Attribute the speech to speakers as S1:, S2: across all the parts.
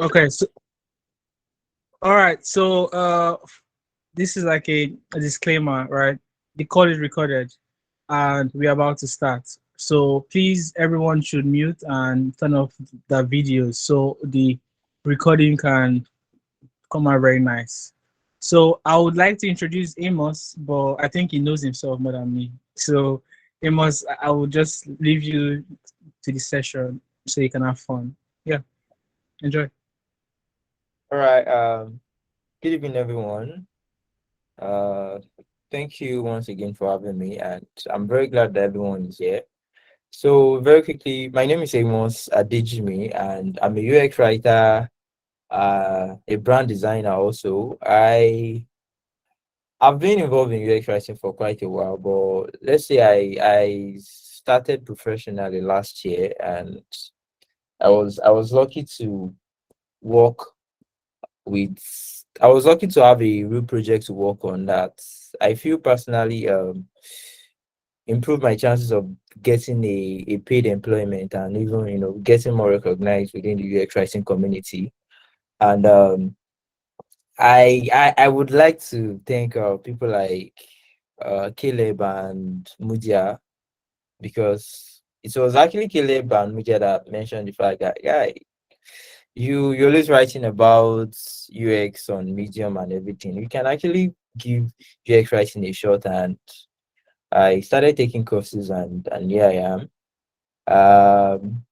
S1: Okay. So, all right. So, this is like a disclaimer, right? The call is recorded, and we're about to start. So please, everyone should mute and turn off the videos so the recording can come out very nice. So I would like to introduce Amos, but I think he knows himself more than me. So Amos, I will just leave you to the session so you can have fun. Yeah, enjoy.
S2: All right. Good evening, everyone. Uh, Thank you once again for having me, and I'm very glad that everyone is here. So, very quickly, my name is Amos Adejimi, and I'm a UX writer, a brand designer. Also, I've been involved in UX writing for quite a while, but let's say I started professionally last year, and I was lucky to work with I was lucky to have a real project to work on that I feel personally improve my chances of getting a paid employment and even getting more recognized within the UX writing community. And I would like to thank people like Caleb and Mudia, because it was actually Caleb and Mudia that mentioned the fact that, yeah, you're always writing about UX on Medium and everything. You can actually give UX writing a shot, and I started taking courses, and here I am.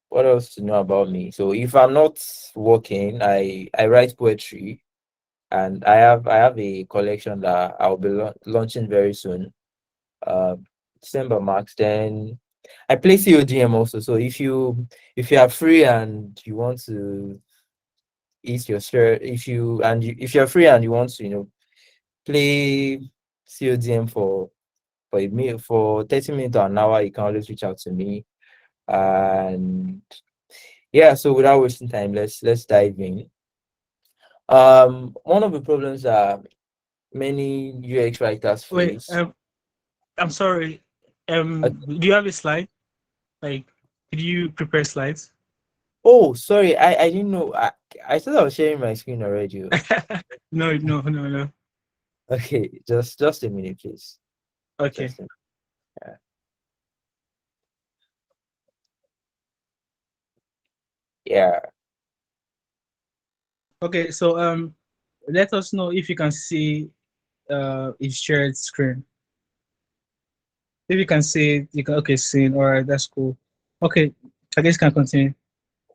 S2: What else to know about me? So if I'm not working, I write poetry, and I have a collection that I'll be launching very soon. Uh, December marks. Then I play CODM also. So if you are free and you want to eat your share, if you're free and you want to play CODM for a meal for 30 minutes or an hour, you can always reach out to me. And yeah, so without wasting time, let's dive in. One of the problems that many UX writers
S1: Wait,
S2: face.
S1: I'm sorry.
S2: Okay.
S1: Do you have a slide? Like, did you prepare slides?
S2: Oh, sorry, I didn't know. I thought I was sharing my screen already.
S1: No, no, no, no.
S2: Okay, just a minute, please.
S1: Okay.
S2: Just a minute. Yeah.
S1: Okay, so let us know if you can see a shared screen. If you can see it, you can okay see it. All right, that's cool. Okay, I guess you can continue.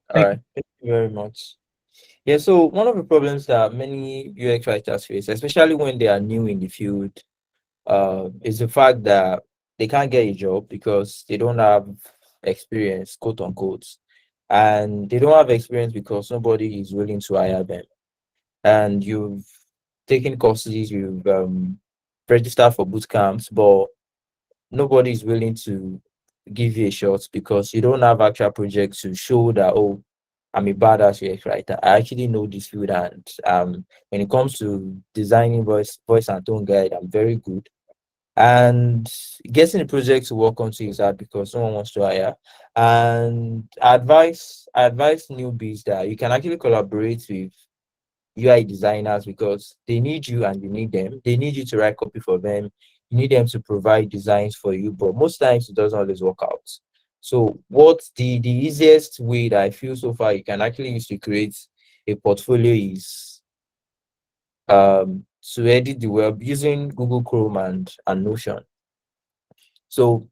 S2: All
S1: Thank
S2: right.
S1: you.
S2: Thank you very much. Yeah, so one of the problems that many UX writers face, especially when they are new in the field, is the fact that they can't get a job because they don't have experience, quote unquote. And they don't have experience because nobody is willing to hire them. And you've taken courses, you've registered for boot camps, but nobody is willing to give you a shot because you don't have actual projects to show that, oh, I'm a badass UX writer. I actually know this field, and when it comes to designing voice and tone guide, I'm very good. And getting a project to work on is hard because no one wants to hire. And I advise newbies that you can actually collaborate with UI designers because they need you and you need them. They need you to write copy for them. You need them to provide designs for you, but most times it doesn't always work out. So what's the easiest way that I feel so far you can actually use to create a portfolio is to edit the web using Google Chrome and Notion. So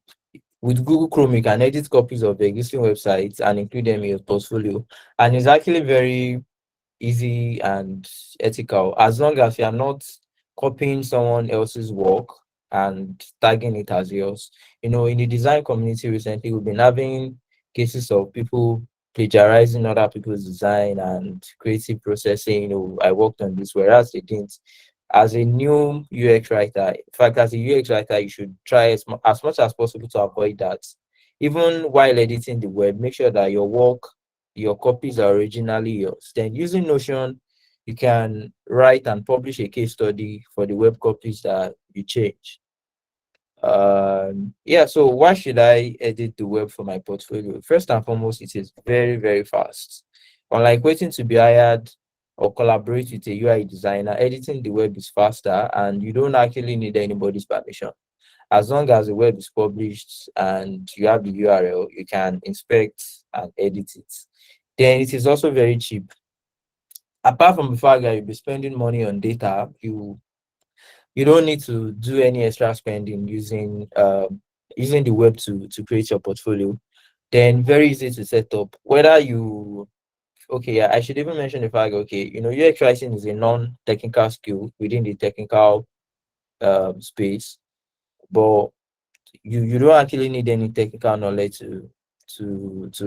S2: with Google Chrome, you can edit copies of the existing websites and include them in your portfolio. And it's actually very easy and ethical as long as you are not copying someone else's work and tagging it as yours. In the design community recently, we've been having cases of people plagiarizing other people's design and creative processing. I worked on this, whereas they didn't. As a new UX writer, in fact, as a UX writer, you should try as much as possible to avoid that. Even while editing the web, make sure that your copies are originally yours. Then using Notion, you can write and publish a case study for the web copies that you change. Yeah, so why should I edit the web for my portfolio? First and foremost, it is very, very fast. Unlike waiting to be hired or collaborate with a UI designer, editing the web is faster and you don't actually need anybody's permission. As long as the web is published and you have the URL, you can inspect and edit it. Then it is also very cheap. Apart from the fact that you'll be spending money on data, you don't need to do any extra spending using the web to create your portfolio. Then very easy to set up. Whether you Okay, yeah, I should even mention the fact, okay, UX writing is a non-technical skill within the technical space, but you don't actually need any technical knowledge to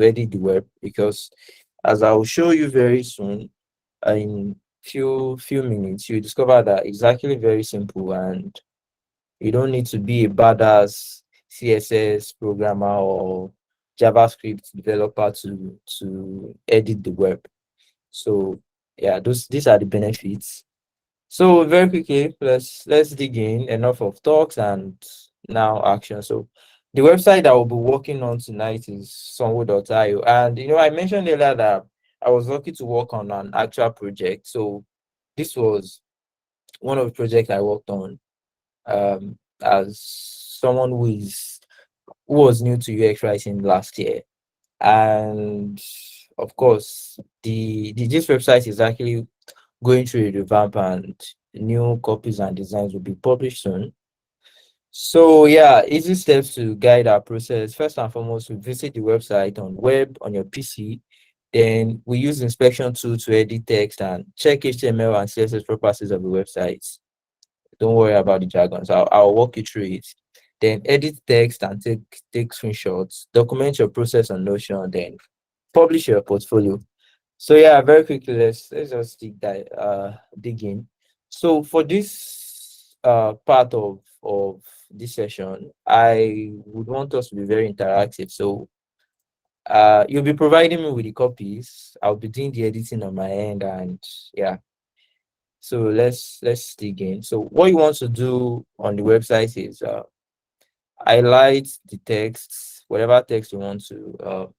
S2: edit the web, because as I will show you very soon, in few minutes, you discover that it's actually very simple, and you don't need to be a badass CSS programmer or JavaScript developer to edit the web. So yeah, these are the benefits. So very quickly, let's dig in. Enough of talks and now action. So the website that we'll be working on tonight is sonwo.io. And I mentioned earlier that I was lucky to work on an actual project. So this was one of the projects I worked on as someone who was new to UX writing last year. And of course, this website is actually going through a revamp, and new copies and designs will be published soon. So yeah, easy steps to guide our process. First and foremost, we visit the website on your PC. Then we use inspection tool to edit text and check HTML and CSS properties of the website. Don't worry about the jargons. I'll walk you through it. Then edit text and take screenshots. Document your process on Notion. Then publish your portfolio. So yeah, very quickly, let's just dig in. So for this part of this session, I would want us to be very interactive. So you'll be providing me with the copies. I'll be doing the editing on my end, and yeah. So let's dig in. So what you want to do on the website is highlight the text, whatever text you want to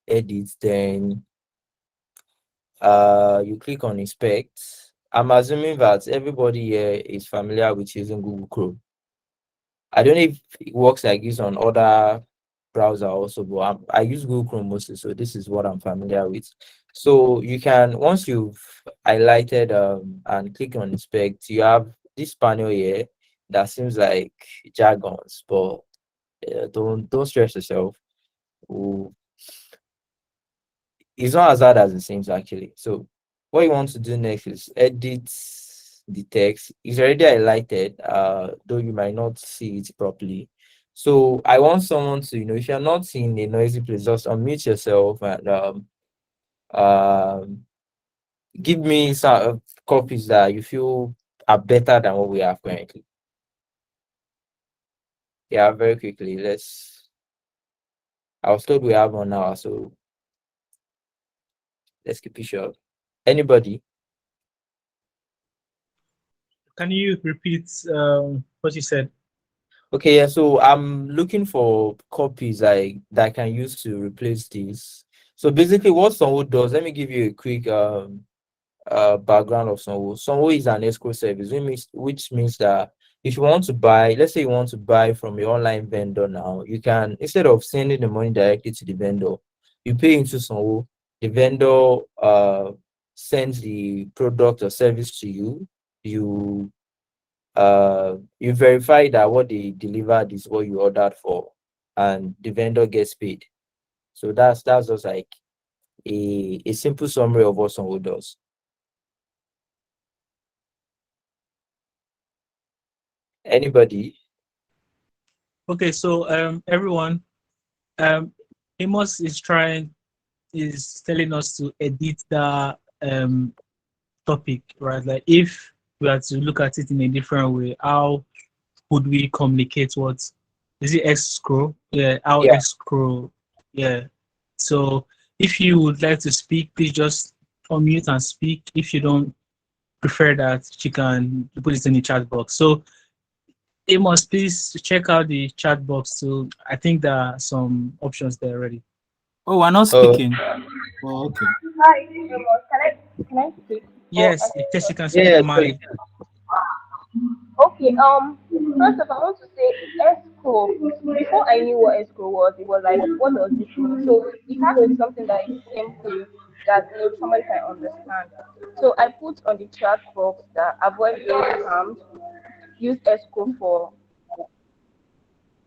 S2: edit. Then you click on inspect. I'm assuming that everybody here is familiar with using Google Chrome. I don't know if it works like this on other browser also, but I use Google Chrome mostly, so this is what I'm familiar with. So you can, once you've highlighted and click on inspect, you have this panel here that seems like jargons, but don't stress yourself. Ooh, it's not as hard as it seems actually. So what you want to do next is edit the text. It's already highlighted, though you might not see it properly. So I want someone to, if you're not in a noisy place, just unmute yourself and um give me some copies that you feel are better than what we have currently. Yeah, very quickly. I was told we have 1 hour, so let's keep it short. Anybody?
S1: Can you repeat what you said?
S2: Okay, yeah, so I'm looking for copies that I can use to replace this. So basically what Sonwo does, let me give you a quick background of Sonwo. Sonwo is an escrow service, which means that if you want to buy, let's say you want to buy from your online vendor now, you can, instead of sending the money directly to the vendor, you pay into Sonwo. The vendor sends the product or service to you. You verify that what they delivered is what you ordered for, and the vendor gets paid. So that's just like a simple summary of what Sonwo does. Anybody?
S1: Okay, so everyone, um, Amos is telling us to edit the topic, right? Like if we are to look at it in a different way, how would we communicate what is it escrow? Yeah, our
S2: Yeah.
S1: escrow. Yeah. So if you would like to speak, please just unmute and speak. If you don't prefer that, you can put it in the chat box. So Amos, please check out the chat box too. I think there are some options there already.
S3: Oh, we're not
S2: Oh,
S3: speaking. Oh, okay.
S4: Hi, Amos. Can I speak or
S1: Yes,
S4: ask
S1: in
S4: a
S1: case you can
S4: question?
S1: speak
S2: Yeah, so
S1: normally.
S4: Okay. First of all, I want to say escrow. Before I knew what escrow was, it was like, what does this mean? So it has to be something that is simple that somebody can understand. So I put on the chat box that avoid being scammed. Use escrow for.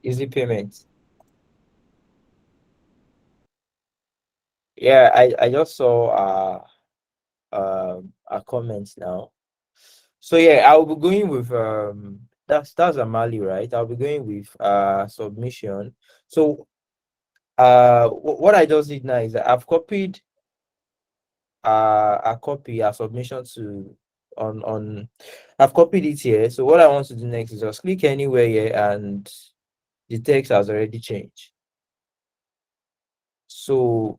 S2: easy payments. Yeah, I just saw a comment now. So yeah, I'll be going with that's Amali, right? I'll be going with submission. So what I just did now is that I've copied a submission to on I've copied it here. So what I want to do next is just click anywhere here and the text has already changed. So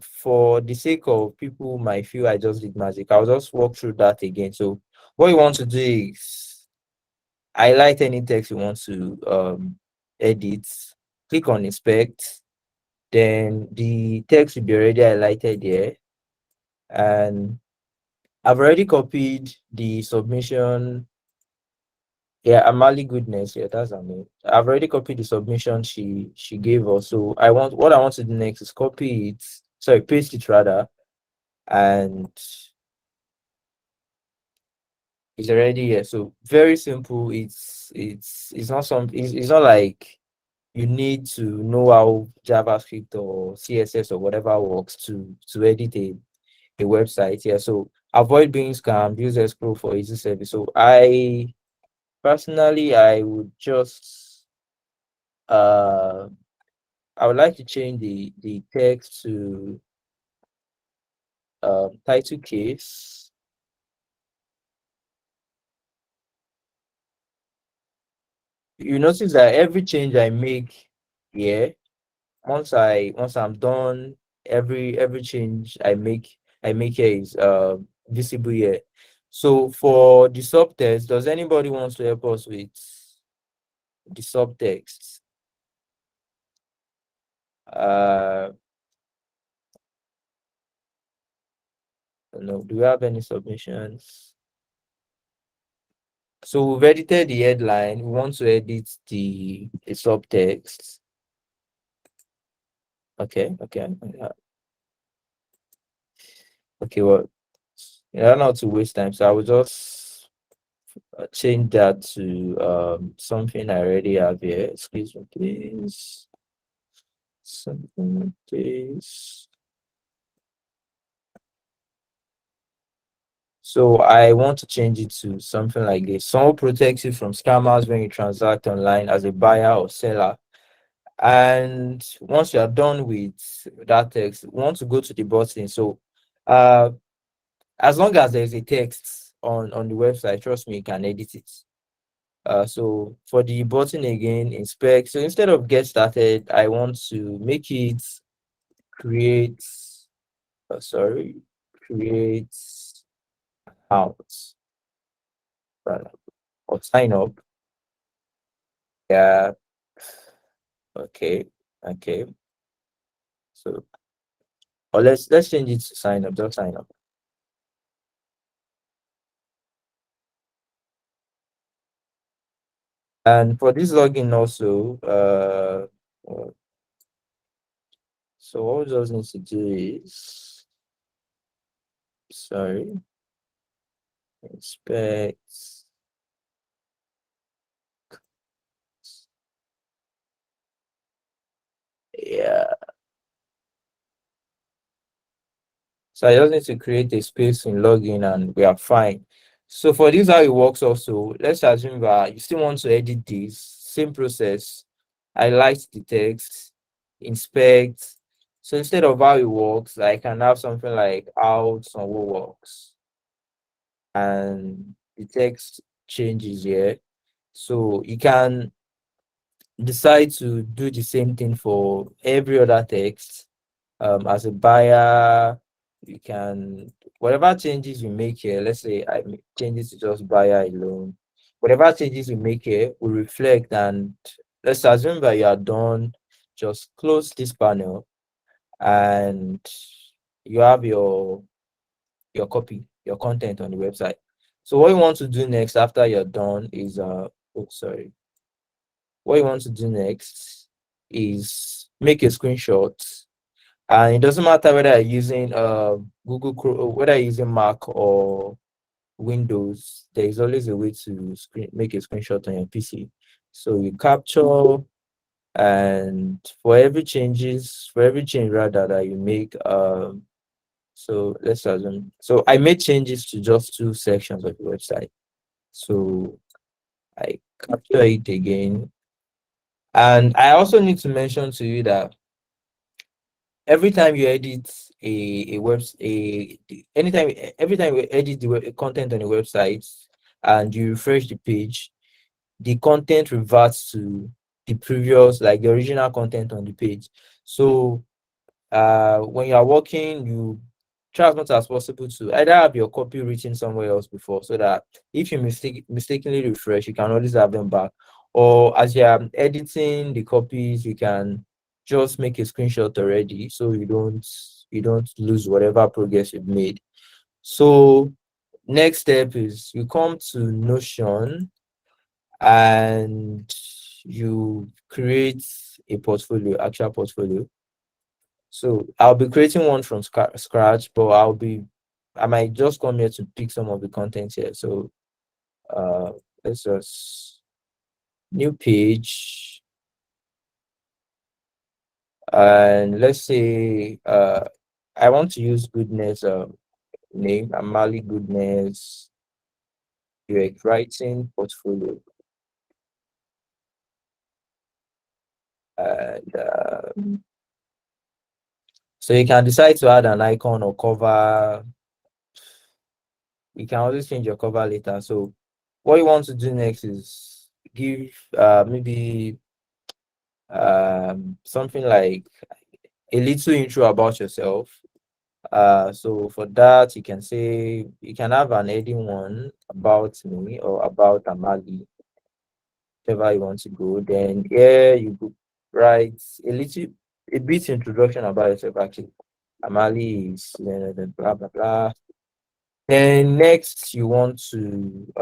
S2: for the sake of people who might feel I just did magic, I'll just walk through that again. So what you want to do is highlight any text you want to edit, click on inspect, then the text will be already highlighted here. And I've already copied the submission. Yeah, Amali Goodness. Yeah, that's her name. I've already copied the submission she gave us. So I want to do next is copy it. Sorry, paste it rather, and it's already here. So very simple. It's not it's not like you need to know how JavaScript or CSS or whatever works to edit a website. Yeah. So avoid being scammed, use escrow for easy service. So I personally I would just uh I would like to change the text to title case. You notice that every change I make here, once I'm done, every change I make here is visible here. So for the subtext, does anybody wants to help us with the subtext? Uh no, do we have any submissions? So we've edited the headline. We want to edit the subtext. Okay. Okay, well, yeah, not to waste time. So I will just change that to something I already have here. Excuse me, please. Something, please. So I want to change it to something like this. Someone protects you from scammers when you transact online as a buyer or seller. And once you are done with that text, we want to go to the button. So uh as long as there's a text on the website, trust me, you can edit it. So for the button again, inspect. So instead of get started, I want to make it create sorry, create out rather, or sign up. Yeah, okay, okay. So or let's change it to sign up, just sign up. And for this login also, so what we just need to do is sorry, inspect. Yeah. So I just need to create a space in login and we are fine. So for this, how it works also, let's assume that you still want to edit this, same process. Highlight the text, inspect. So instead of how it works, I can have something like out on what works. And the text changes here. So you can decide to do the same thing for every other text. As a buyer, you can whatever changes you make here, let's say change it to just buyer alone. Whatever changes you make here will reflect, and let's assume that you are done. Just close this panel and you have your copy, your content on the website. So what you want to do next after you're done is oh sorry. What you want to do next is make a screenshot, and it doesn't matter whether you're using Google Chrome, whether you're using Mac or Windows, there is always a way to make a screenshot on your PC. So you capture, and for every change rather that you make, so let's assume, so I made changes to just two sections of the website. So I capture it again. And I also need to mention to you that every time you edit a web a anytime every time you edit the content on a website and you refresh the page, the content reverts to the previous, like the original content on the page. So when you are working, you try as much as possible to either have your copy written somewhere else before, so that if you mistakenly refresh, you can always have them back. Or as you are editing the copies, you can just make a screenshot already, so you don't lose whatever progress you've made. So next step is you come to Notion and you create a portfolio, actual portfolio. So I'll be creating one from scratch, but I might just come here to pick some of the content here. So uh, let's just new page, and let's say I want to use goodness name, Amali Goodness UX writing portfolio, and so you can decide to add an icon or cover. You can always change your cover later. So what you want to do next is give maybe something like a little intro about yourself. So for that, you can have an heading one about me or about Amali, whatever you want to go. Then here you could write a bit introduction about yourself. Actually, Amali is blah blah blah. Then next you want to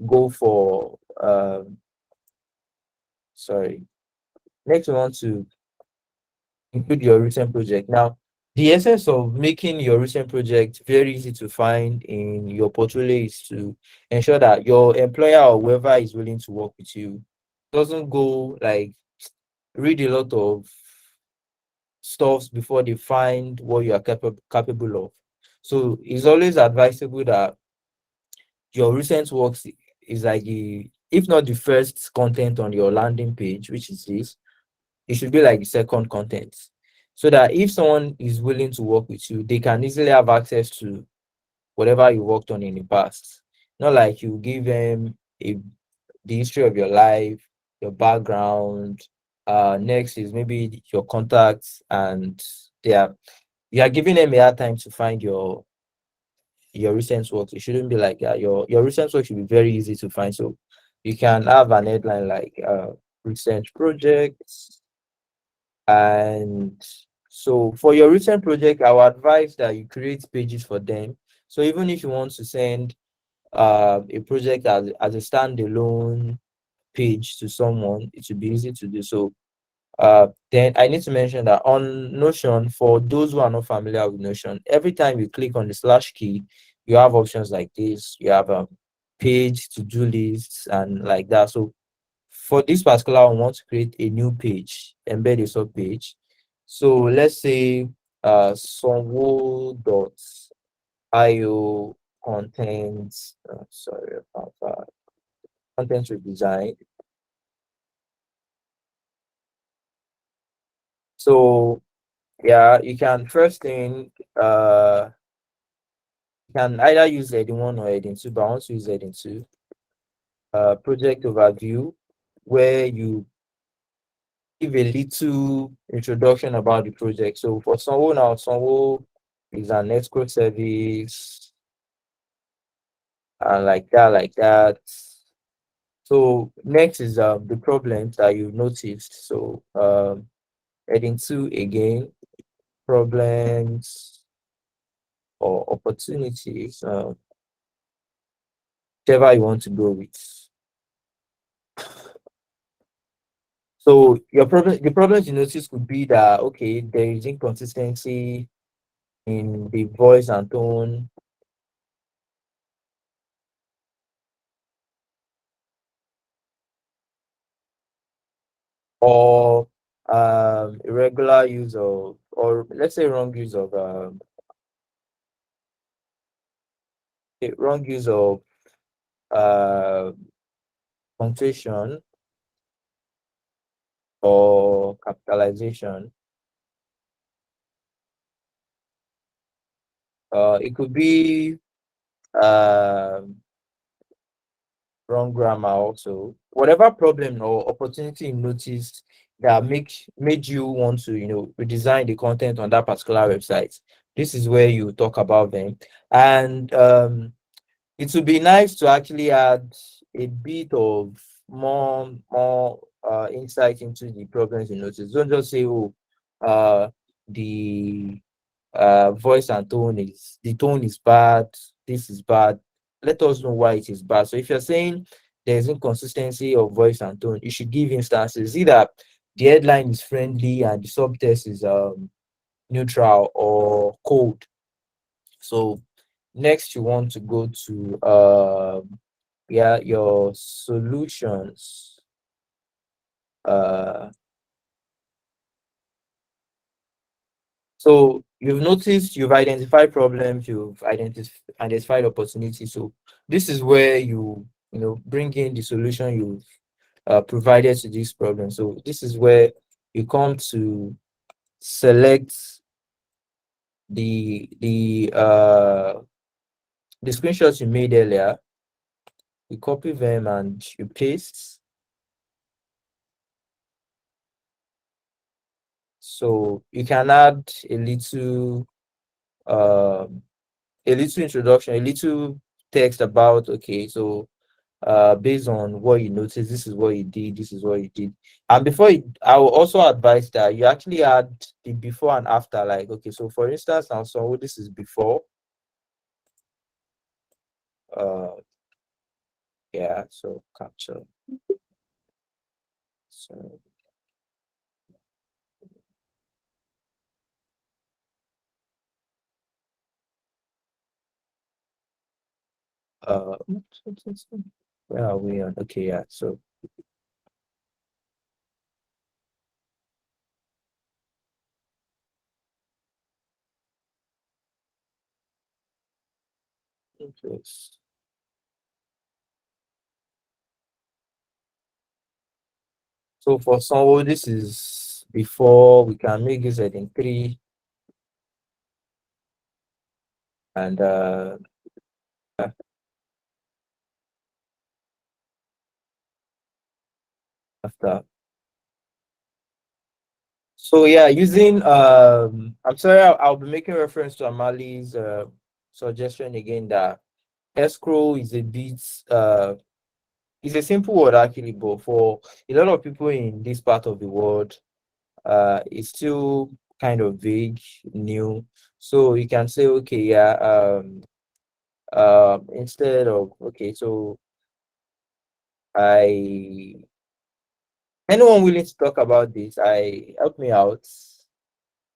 S2: go for sorry. Next you want to include your recent project. Now, the essence of making your recent project very easy to find in your portfolio is to ensure that your employer or whoever is willing to work with you doesn't go like read a lot of stuffs before they find what you are capable of. So it's always advisable that your recent works is like if not the first content on your landing page, which is this, it should be like the second content, so that if someone is willing to work with you, they can easily have access to whatever you worked on in the past. Not like you give them the history of your life, your background. Next is maybe your contacts, and you are giving them a hard time to find your recent work. It shouldn't be like that. Your recent work should be very easy to find. So you can have an headline like recent projects. And so for your recent project, I would advise that you create pages for them. So even if you want to send a project as a standalone page to someone, it should be easy to do. So then I need to mention that on Notion, for those who are not familiar with Notion, every time you click on the slash key, you have options like this. You have a page, to-do lists, and like that. So for this particular one, I want to create a new page, embed a sub page. So let's say sonwo.io content, sorry about that, content redesign. So yeah, you can first thing you can either use heading one or heading two, but I want to use heading two. Project overview, where you give a little introduction about the project. So for Sonwo now, Sonwo is an escrow service, and like that, like that. So next is the problems that you noticed. So heading two again, problems or opportunities, whichever you want to go with. So the problems you notice could be that okay, there is inconsistency in the voice and tone, or irregular use of, or let's say wrong use of wrong use of uh, punctuation or capitalization. It could be um wrong grammar also. Whatever problem or opportunity you noticed that made you want to, redesign the content on that particular website. This is where you talk about them. And it would be nice to actually add a bit of more insight into the problems you notice. Don't just say, oh, the voice and tone is the tone is bad, this is bad. Let us know why it is bad. So if you're saying there's inconsistency of voice and tone, you should give instances. Either the headline is friendly and the subtext is neutral or cold. So next you want to go to your solutions. Uh So you've noticed, you've identified problems, you've identified opportunities. So this is where you bring in the solution you've provided to this problem. So this is where you come to select the screenshots you made earlier. You copy them and you paste. So you can add a little introduction, a little text about, okay, so based on what you noticed, this is what you did, this is what you did. And I will also advise that you actually add the before and after. Like, okay, so for instance, now, so this is before. Uh, yeah, so capture. So, uh, where are we on? Okay, yeah, so. Interest. So for some, this is before. We can make this heading 3 and after. So yeah, using I'm sorry, I'll be making reference to Amali's suggestion again that escrow is a bit it's a simple word actually, but for a lot of people in this part of the world, it's still kind of vague, new. So you can say, okay, yeah, instead of, okay, so I anyone willing to talk about this, I help me out.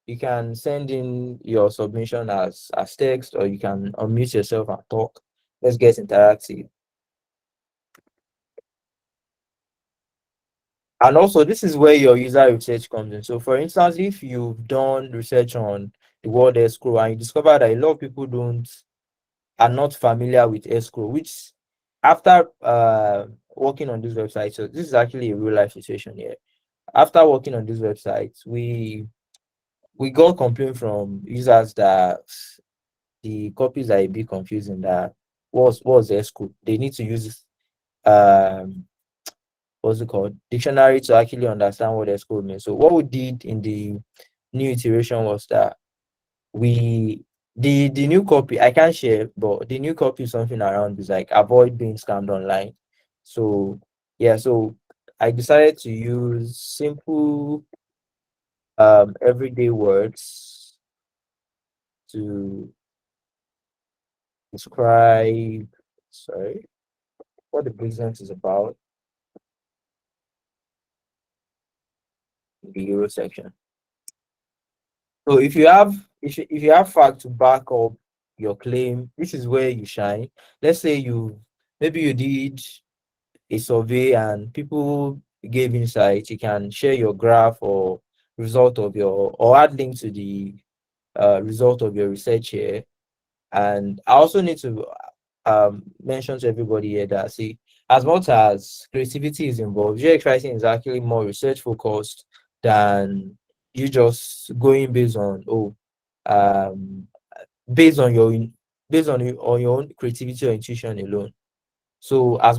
S2: You can send in your submission as text, or you can unmute yourself and talk. Let's get interactive. And also, this is where your user research comes in. So for instance, if you've done research on the word escrow and you discover that a lot of people are not familiar with escrow, which after working on this website, so this is actually a real life situation here. After working on this website, we got complaint from users that the copies are a bit confusing. That what's escrow? They need to use um what's it called, dictionary, to actually understand what escrow means. So what we did in the new iteration was that we the new copy I can't share, but the new copy is something around is like avoid being scammed online. So yeah, so I decided to use simple everyday words to describe, sorry, what the business is about in the Euro section. So if you have fact to back up your claim, this is where you shine. Let's say maybe you did a survey and people gave insights. You can share your graph or result of your or add link to the result of your research here. And I also need to mention to everybody here that, see, as much as creativity is involved, UX writing is actually more research focused than you just going based on um based on your on your own creativity or intuition alone. So try as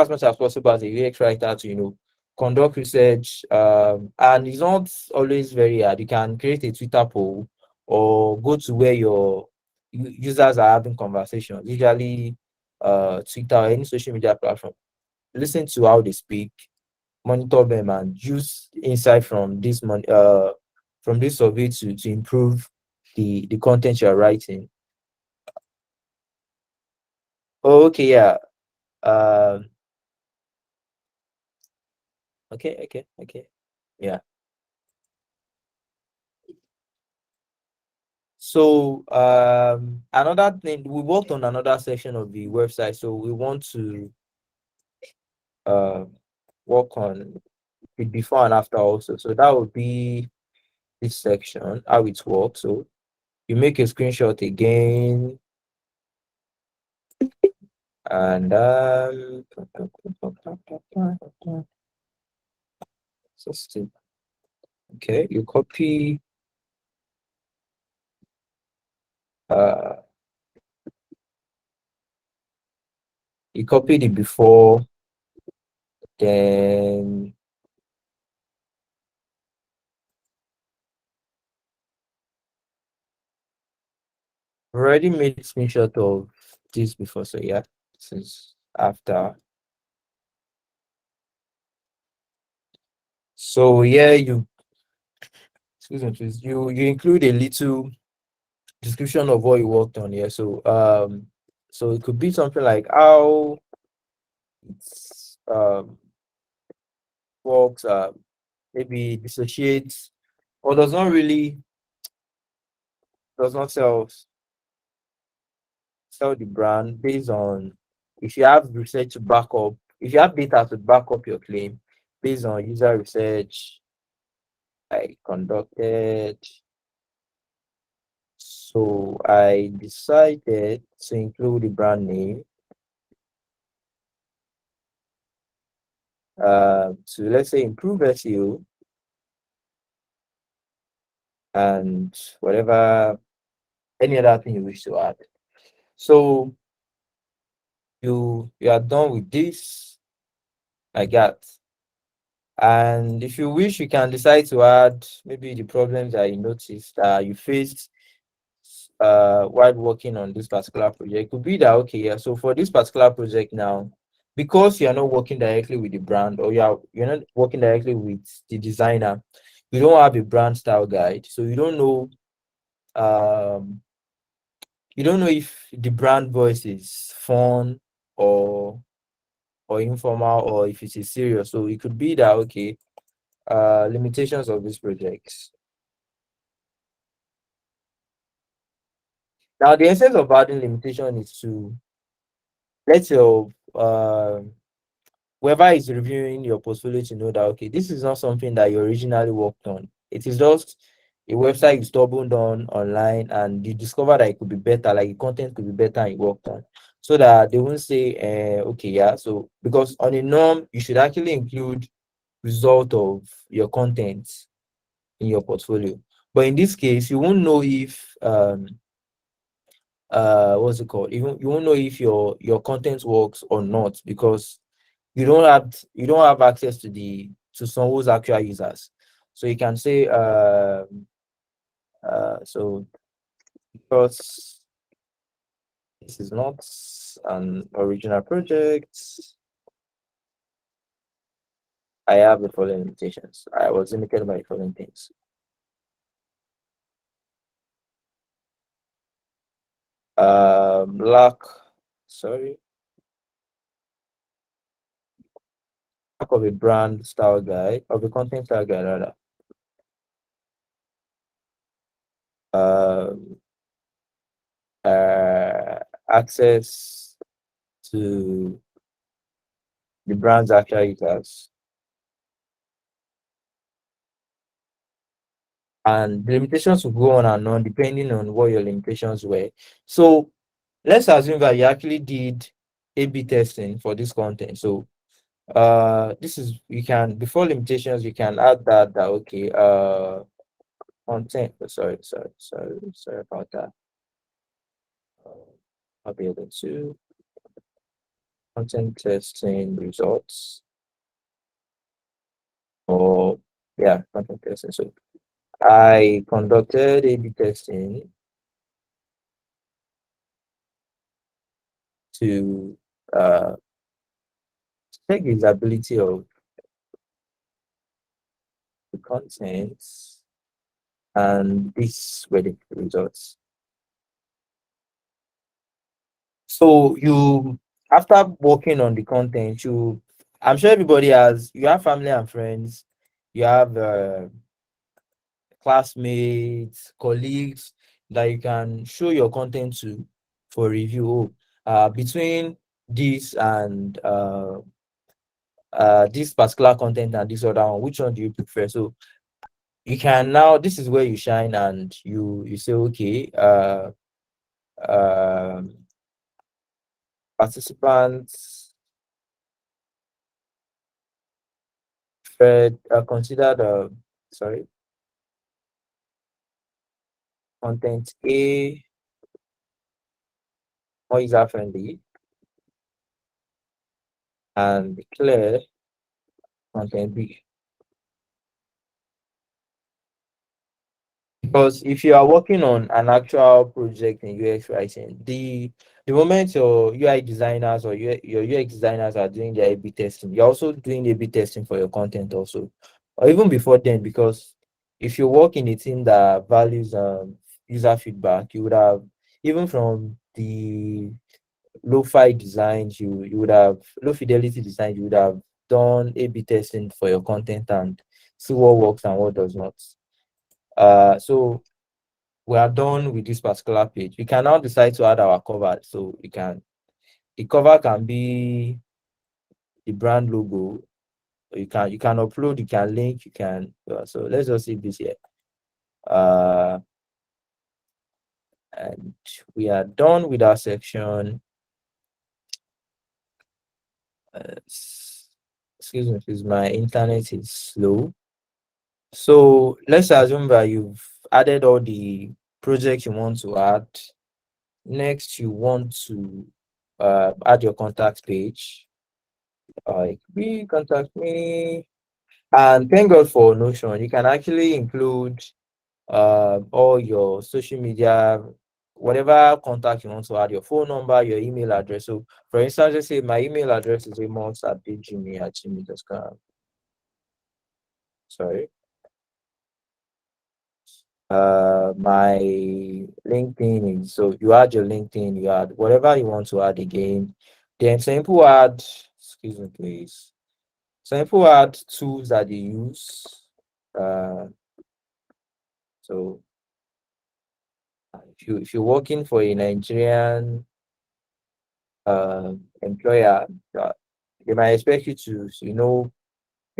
S2: much as possible as a UX writer to conduct research, and it's not always very hard. You can create a Twitter poll or go to where your users are having conversations, usually Twitter or any social media platform. Listen to how they speak, monitor them, and use insight from this survey to improve the content you're writing. Oh, okay, yeah. Um, okay. Yeah. So another thing, we worked on another section of the website, so we want to uh work on it before and after also. So that would be this section, how it works. So you make a screenshot again, and so okay, uh you copy the before, then we already made screenshot of this before, so yeah, this is after. So yeah, excuse me, please, you include a little description of what you worked on here. So it could be something like how it's works, maybe dissociates or does not sell the brand based on, if you have research to back up, if you have data to back up your claim based on user research I conducted. So I decided to include the brand name to, let's say, improve SEO and whatever any other thing you wish to add. So you are done with this like that. And if you wish, you can decide to add maybe the problems that you noticed that you faced while working on this particular project. It could be that, okay, yeah, so for this particular project now, because you're not working directly with the brand, or you're not working directly with the designer, you don't have a brand style guide, so um you don't know if the brand voice is fun or informal, or if it is serious. So it could be that, okay, limitations of this project. Now the essence of adding limitation is to let your whoever is reviewing your portfolio to know that, okay, this is not something that you originally worked on. It is just a website you stumbled on online and you discover that it could be better, like the content could be better and you worked on. So that they won't say, okay, yeah. So because on a norm, you should actually include result of your content in your portfolio. But in this case, you won't know if what's it called? You won't know if your content works or not, because you don't have access to someone's actual users. So you can say so because this is not an original project, I have the following limitations. I was limited by the following things. lack, sorry, lack of a brand style guide, of a content style guide rather. Um, Access to the brand's actual users, and the limitations will go on and on depending on what your limitations were. So let's assume that you actually did A/B testing for this content. So this is, you can, before limitations, you can add that okay, content, sorry about that. I'll be able to content testing results, or yeah, content testing. So I conducted A/B testing to check the usability of the contents, and these were the results. So you, after working on the content, I'm sure everybody has, you have family and friends, you have classmates, colleagues that you can show your content to for review. Between this and this particular content and this other one, which one do you prefer? So you can now, this is where you shine, and you say, okay, um participants consider the, sorry, content A more user friendly, and declare content B. Because if you are working on an actual project in UX writing, the moment your UI designers or your UX designers are doing their A/B testing, you're also doing A/B testing for your content also, or even before then. Because if you work in a team that values user feedback, you would have, even from the low-fi designs, you would have low fidelity designs, you would have done A/B testing for your content and see what works and what does not. So we are done with this particular page. We can now decide to add our cover. So we can, the cover can be the brand logo. You can upload, you can link, you can. So let's just see this here. And we are done with our section. Excuse me, because my internet is slow. So let's assume that you've added all the projects you want to add. Next, you want to add your contact page. We contact me, and thank God for Notion. You can actually include all your social media, whatever contact you want to add, your phone number, your email address. So for instance, just say my email address is amos@gmail.com. Sorry. My LinkedIn is, so you add your LinkedIn, you add whatever you want to add again. Then simple add, excuse me please. Simple add tools that you use. So if you're working for a Nigerian employer, they might expect you to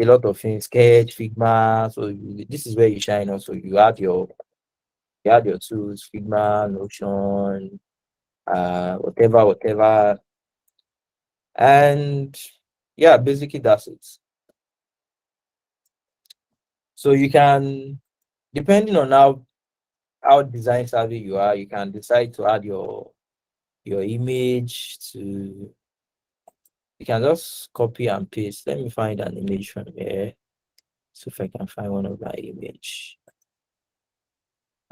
S2: a lot of things, Sketch, Figma. So this is where you shine. Also, you add your tools, Figma, Notion, whatever, and yeah, basically that's it. So you can, depending on how design savvy you are, you can decide to add your image to, you can just copy and paste. Let me find an image from here. So if I can find one of my image.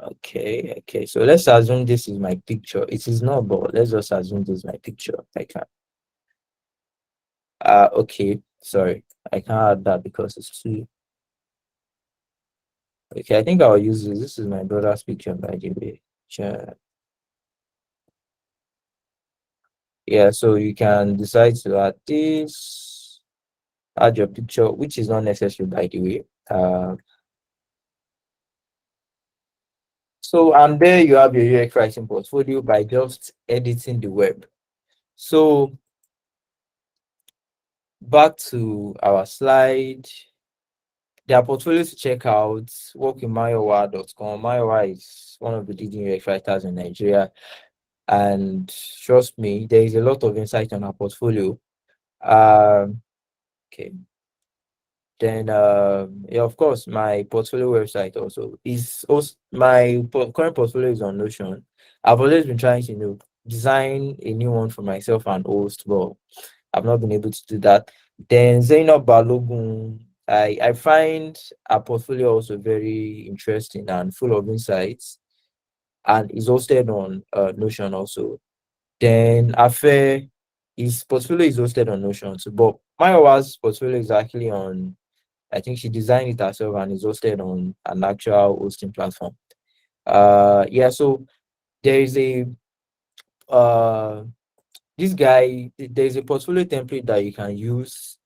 S2: Okay. So let's assume this is my picture. It is not, but let's just assume this is my picture. I can. Okay. Sorry, I can't add that because it's too. Okay, I think I'll use this. This is my brother's picture, by the way. Sure. Yeah, so you can decide to add this, add your picture, which is not necessary by the way. So and there you have your UX writing portfolio by just editing the web. So back to our slide. There are portfolios to check out. Work in Mayowa.com. Mayowa is one of the leading UX writers in Nigeria. And trust me, there is a lot of insight on our portfolio. Okay. Then yeah, of course, my portfolio website also is also current portfolio is on Notion. I've always been trying to design a new one for myself and host, but I've not been able to do that. Then Zainab Balogun, I find our portfolio also very interesting and full of insights, and is hosted on Notion also. Then Afe, his portfolio is hosted on Notion too, but Mayowa's portfolio is actually on, I think she designed it herself and is hosted on an actual hosting platform. Yeah, so there is a uh this guy, there's a portfolio template that you can use.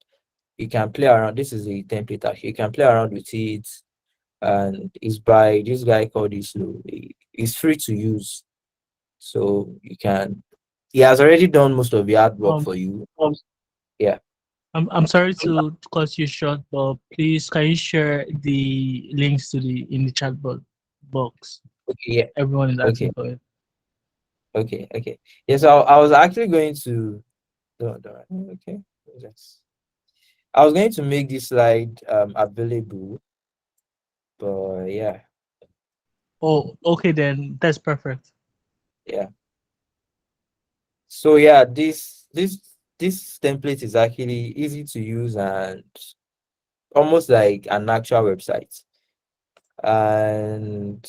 S2: You can play around. This is a template actually. You can play around with it, and it's by this guy called Islu. It's free to use, so you can. He has already done most of the hard work
S1: Um,
S2: for you. Yeah.
S1: I'm sorry to cut you short, but please can you share the links to the in the box?
S2: Okay. Yeah.
S1: Everyone is asking
S2: Okay.
S1: for it.
S2: Okay. Okay. Yes. I was actually going to. Okay. Yes. I was going to make this slide available, but yeah,
S1: Oh, okay then. That's perfect.
S2: yeah. So yeah, this template is actually easy to use and almost like an actual website. And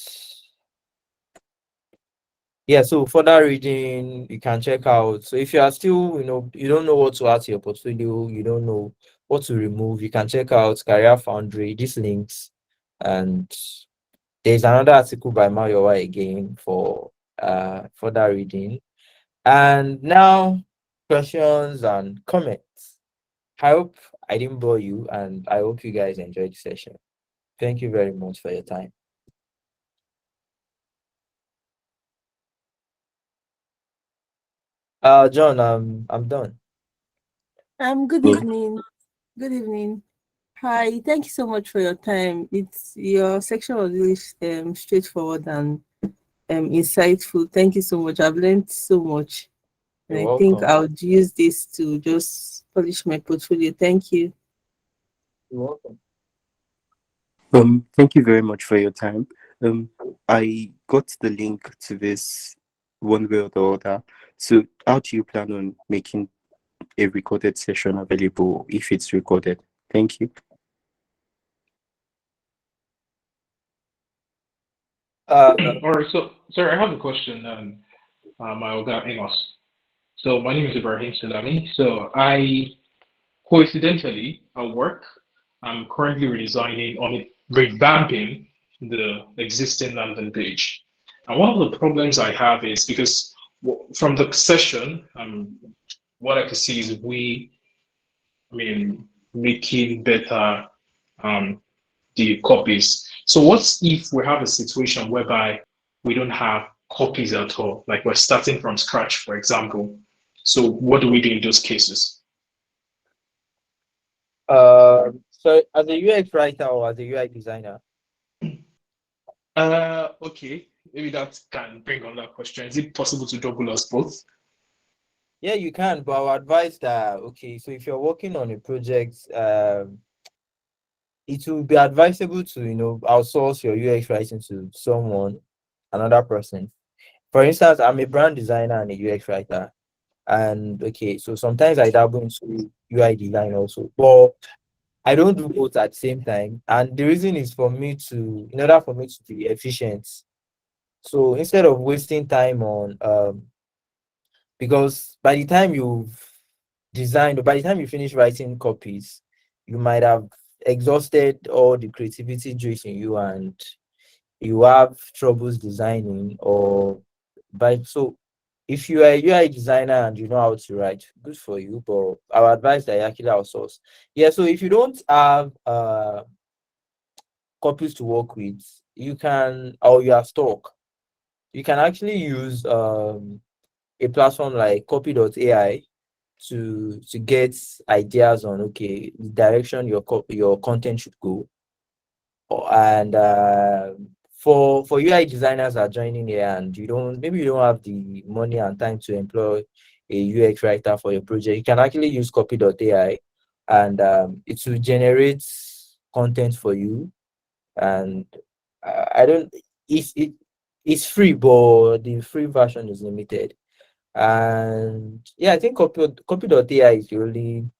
S2: yeah, so further reading you can check out. So if you are still, you don't know what to add to your portfolio, you don't know what to remove, you can check out Career Foundry, these links. And there's another article by Mayowa again for further reading. And now, questions and comments. I hope I didn't bore you, and I hope you guys enjoyed the session. Thank you very much for your time. John, I'm done.
S3: Good evening. Good evening. Hi, thank you so much for your time. It's your section was really straightforward and insightful. Thank you so much. I've learned so much, and
S2: You're
S3: I think
S2: welcome.
S3: I'll use this to just polish my portfolio. Thank you.
S2: You're welcome.
S5: Thank you very much for your time. I got the link to this one way or the other. So, how do you plan on making a recorded session available if it's recorded? Thank you.
S6: All right, so sir, I have a question, my Oga Amos. So my name is Ibrahim Salami. So I coincidentally at work, I'm currently redesigning on revamping the existing landing page. And one of the problems I have is because from the session, what I can see is I mean, making better um, the copies. So what if we have a situation whereby we don't have copies at all, like we're starting from scratch, for example? So what do we do in those cases?
S2: So as a UX writer or as a UI designer?
S6: Okay, maybe that can bring on that question. Is it possible to double us both?
S2: Yeah, you can, but I would advise that, okay, so if you're working on a project, it will be advisable to, outsource your UX writing to someone, another person. For instance, I'm a brand designer and a UX writer. And okay, so sometimes I dabble into UI design also, but I don't do both at the same time. And the reason is in order for me to be efficient. So instead of wasting time on because by the time you've designed or by the time you finish writing copies, you might have exhausted all the creativity juice in you and you have troubles designing or by so if you are a UI designer and you know how to write, good for you. But I would advise that you actually outsource. Yeah. So if you don't have copies to work with, you can, or you have stock, you can actually use a platform like copy.ai to get ideas on, okay, the direction your content should go. And for UI designers are joining here and you don't, maybe you don't have the money and time to employ a UX writer for your project, you can actually use copy.ai and it will generate content for you. And I don't, it's free, but the free version is limited. And yeah, I think copy.ai is the only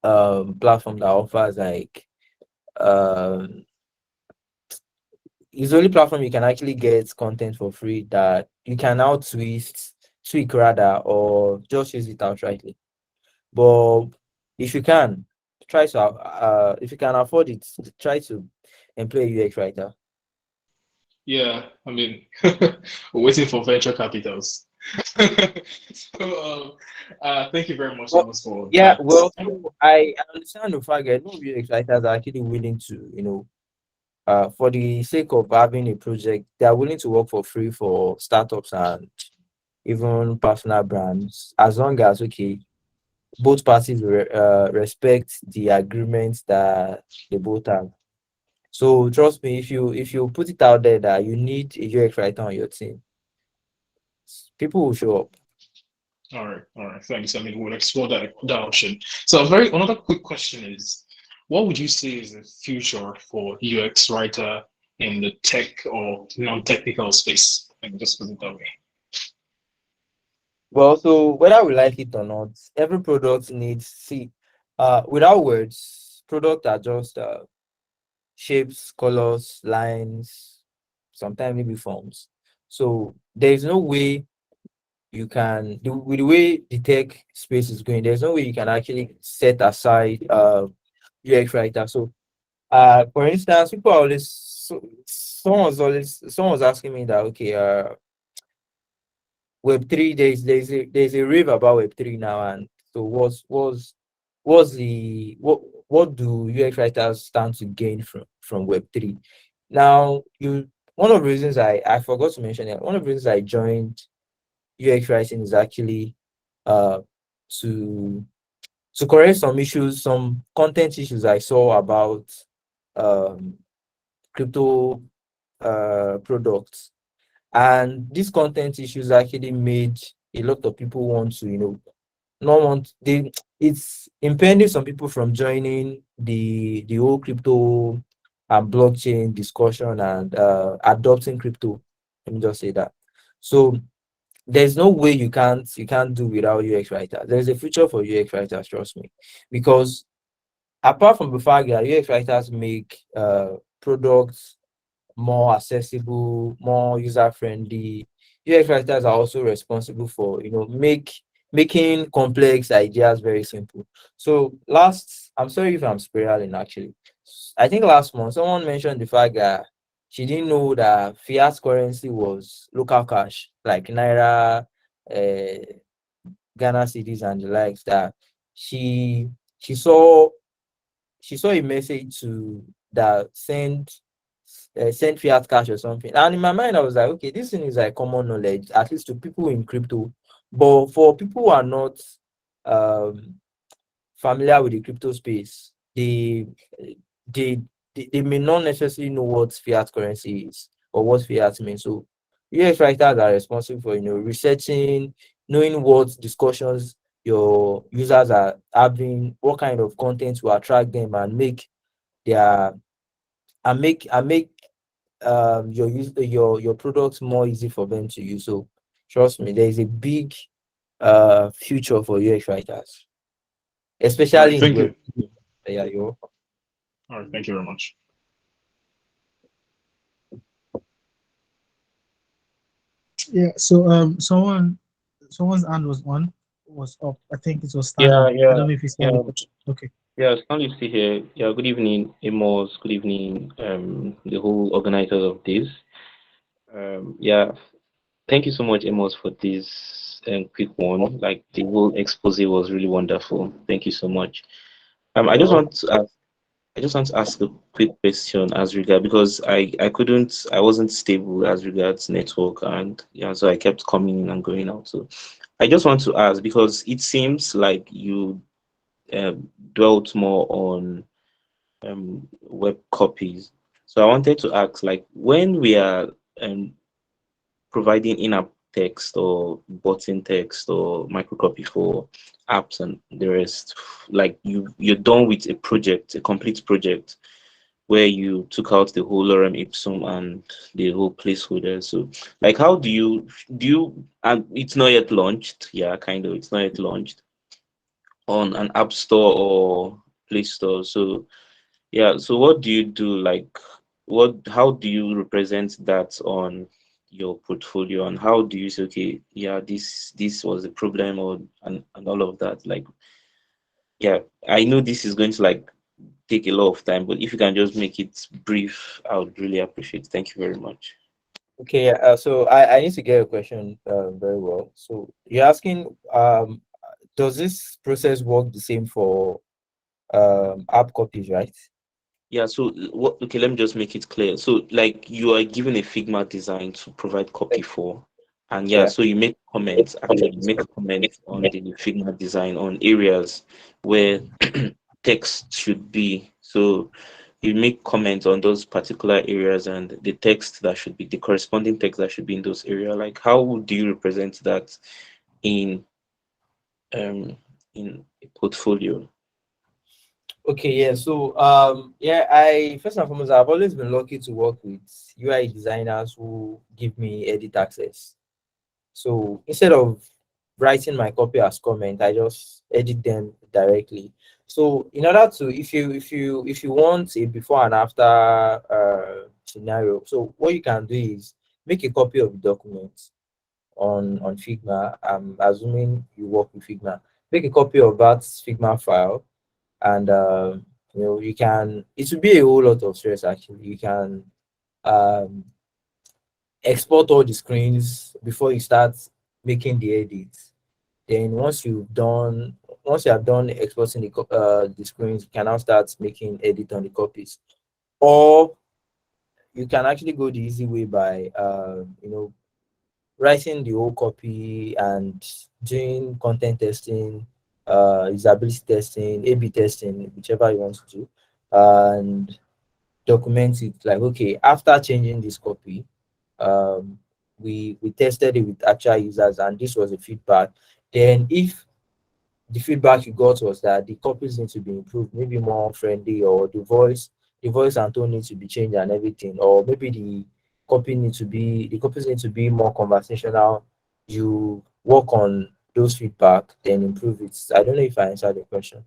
S2: platform that offers like um it's the only platform you can actually get content for free that you can now tweak rather, or just use it outrightly. But if you can, try to if you can afford it, try to employ a UX writer.
S6: Yeah, I mean, we're waiting for venture capitals. So, thank you very much,
S2: Well,
S6: Amos, for
S2: yeah,
S6: that.
S2: well, so I understand the fact that no UX writers are actually willing to, for the sake of having a project, they are willing to work for free for startups and even personal brands, as long as, okay, both parties respect the agreements that they both have. So trust me, if you put it out there that you need a UX writer on your team, people will show up.
S6: All right, thanks. I mean, we'll explore that option. So, a very another quick question is, what would you say is the future for UX writer in the tech or non-technical space? Let me just put it that way.
S2: Well, so whether we like it or not, every product needs, see, without words, product are just shapes, colors, lines, sometimes maybe forms. So there's no way you can with the way the tech space is going, there's no way you can actually set aside UX writer. So for instance, people are always, someone was asking me that, okay, Web3, there's a rave about Web3 now, and so what's the what do UX writers stand to gain from Web3? Now, you one of the reasons I forgot to mention it, one of the reasons I joined UX writing is actually uh to correct some issues, some content issues I saw about um crypto products. And these content issues actually made a lot of people want to, not want they it's impeding some people from joining the whole crypto and blockchain discussion and adopting crypto. Let me just say that. So there's no way you can't do without UX writers. There's a future for UX writers, trust me. Because apart from the fact that UX writers make products more accessible, more user friendly, UX writers are also responsible for, making complex ideas very simple. So I'm sorry if I'm spiraling actually. I think last month someone mentioned the fact that she didn't know that fiat currency was local cash, like Naira, uh, Ghana cities and the likes. That she she saw she saw a message to that send fiat cash or something. And in my mind, I was like, okay, this thing is like common knowledge, at least to people in crypto. But for people who are not um, familiar with the crypto space, they, they may not necessarily know what fiat currency is or what fiat means. So UX writers are responsible for, researching, knowing what discussions your users are having, what kind of content will attract them and make their make your products more easy for them to use. So trust me, there is a big future for UX writers,
S6: All right,
S2: especially in
S6: thank
S2: web.
S6: you.
S2: Yeah, you
S6: All right, thank you very much.
S1: Yeah. So someone's hand was up. I think it was
S7: Yeah,
S1: standout. I
S7: yeah,
S1: don't know if it's
S7: yeah,
S1: standout. Okay.
S7: yeah. Stanley still here. Yeah, good evening, Amos. Good evening, the whole organizers of this. Yeah, Thank you so much, Amos, for this quick one. Like the whole expose was really wonderful. Thank you so much. I just
S2: Well,
S7: want to I just want to ask a quick question as regard because I wasn't stable as regards network, and yeah, so I kept coming in and going out. So I just want to ask because it seems like you dwelt more on web copies. So I wanted to ask, like, when we are um, providing in-app text or button text or microcopy for apps and the rest, like you're done with a project, a complete project where you took out the whole lorem ipsum and the whole placeholder. So, like, how do you? And it's not yet launched. Yeah, kind of. It's not yet launched on an app store or Play Store. So, yeah. So, what do you do? Like, what? How do you represent that on your portfolio? And how do you say, okay, yeah, this was the problem, or and all of that? Like, yeah, I know this is going to like take a lot of time, but if you can just make it brief, I would really appreciate it. Thank you very much.
S2: okay, yeah, so I need to get a question very well. So you're asking, does this process work the same for app copies, right?
S7: Yeah, so what, okay, let me just make it clear. So like you are given a Figma design to provide copy for, and yeah,
S2: Yeah.
S7: so you make comments, actually make comments on the Figma design on areas where text should be. So you make comments on those particular areas and the text that should be the corresponding text that should be in those areas. Like how do you represent that in um in a portfolio?
S2: Okay, yeah. So yeah, I first and foremost I've always been lucky to work with UI designers who give me edit access. So instead of writing my copy as comment, I just edit them directly. So in order to, if you want a before and after scenario, so what you can do is make a copy of the document on Figma. I'm assuming you work with Figma. Make a copy of that Figma file, and you can. It will be a whole lot of stress actually. You can um, export all the screens before you start making the edits. Then once you have done exporting the screens, you can now start making edit on the copies. Or you can actually go the easy way by writing the whole copy and doing content testing, usability testing, A/B testing, whichever you want to do, and document it. Like, okay, after changing this copy, um, we tested it with actual users, and this was the feedback. Then, if the feedback you got was that the copies need to be improved, maybe more friendly, or the voice and tone need to be changed and everything, or maybe the copies need to be more conversational. You work on those feedback, then improve it. I don't know if I answered the question.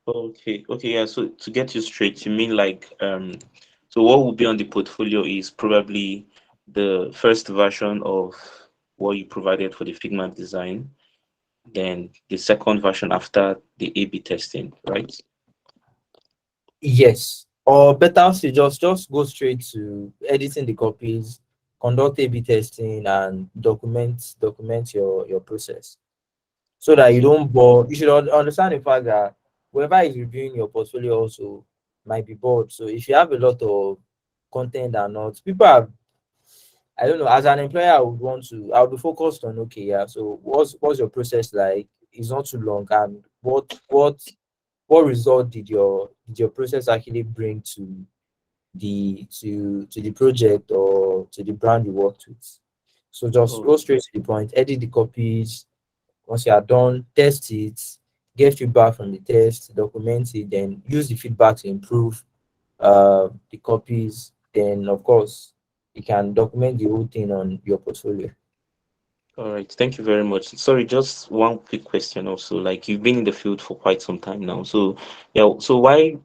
S7: Okay, okay, yeah. So to get you straight, you mean like so what will be on the portfolio is probably the first version of what you provided for the Figma design, then the second version after the A/B testing, right?
S2: Yes. Or better still, just go straight to editing the copies, conduct A/B testing, and document your process, so that you
S7: Okay.
S2: don't bore. You should understand the fact that whoever is reviewing your portfolio also might be bored. So if you have a lot of content and not, people are, I don't know, as an employer, I'll be focused on, okay, yeah. So what's your process like? It's not too long, and what result did your process actually bring to the project or to the brand you worked with? So just
S7: Oh,
S2: go straight to the point, edit the copies. Once you are done, test it, get feedback from the test, document it, then use the feedback to improve the copies. Then, of course, you can document the whole thing on your portfolio.
S7: all right. Thank you very much. Sorry, just one quick question also. Like you've been in the field for quite some time now. So yeah, so why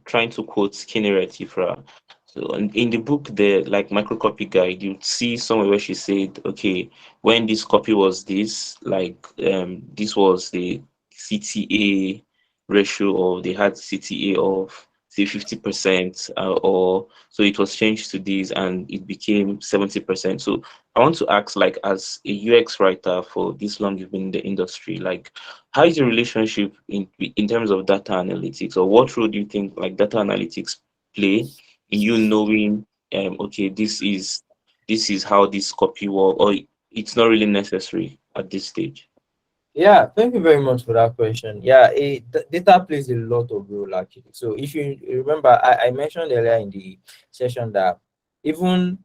S7: trying to quote Skinner Tifra? So in the book, the like microcopy guide, you see somewhere where she said, okay, when this copy was this, like this was the CTA ratio, or they had CTA of say 50%, or so it was changed to this and it became 70%. So I want to ask, like, as a UX writer for this long you've been in the industry, like, how is your relationship in terms of data analytics, or what role do you think like data analytics play in you knowing, okay, this is how this copy work, or it's not really necessary at this stage?
S2: Yeah, thank you very much for that question. Yeah, data plays a lot of role actually. So if you remember, I mentioned earlier in the session that even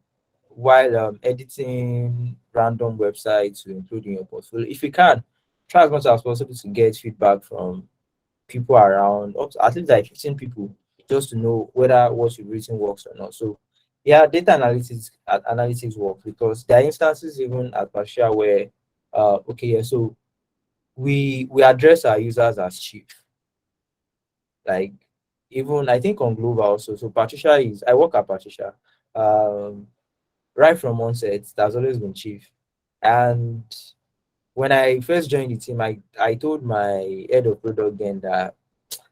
S2: while editing random websites to include in your portfolio, if you can, try as much as possible to get feedback from people around, up to at least like 15 people, just to know whether what you've written works or not. So yeah, data analytics work because there are instances even at Patricia where okay, yeah, so we address our users as chief. Like even I think on Global also. So Patricia is I work at Patricia. Um right from onset, that's always been chief. And when I first joined the team, I told my head of product then that